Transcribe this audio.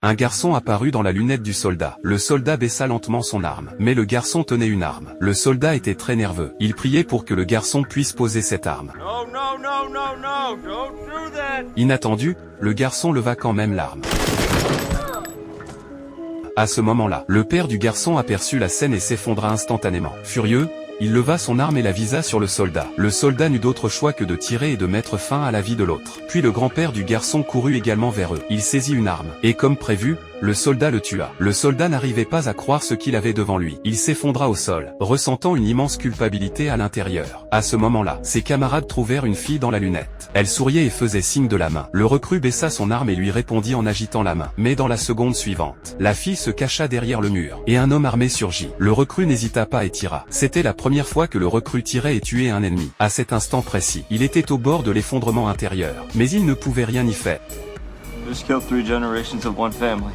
Un garçon apparut dans la lunette du soldat. Le soldat baissa lentement son arme. Mais le garçon tenait une arme. Le soldat était très nerveux. Il priait pour que le garçon puisse poser cette arme. Inattendu, le garçon leva quand même l'arme. À ce moment-là, le père du garçon aperçut la scène et s'effondra instantanément. Furieux, il leva son arme et la visa sur le soldat. Le soldat n'eut d'autre choix que de tirer et de mettre fin à la vie de l'autre. Puis le grand-père du garçon courut également vers eux. Il saisit une arme. Et comme prévu, le soldat le tua. Le soldat n'arrivait pas à croire ce qu'il avait devant lui. Il s'effondra au sol, ressentant une immense culpabilité à l'intérieur. À ce moment-là, ses camarades trouvèrent une fille dans la lunette. Elle souriait et faisait signe de la main. Le recrue baissa son arme et lui répondit en agitant la main. Mais dans la seconde suivante, la fille se cacha derrière le mur. Et un homme armé surgit. Le recrue n'hésita pas et tira. C'était la première fois que le recrue tirait et tuait un ennemi. À cet instant précis, il était au bord de l'effondrement intérieur. Mais il ne pouvait rien y faire. Just killed 3 generations of one family.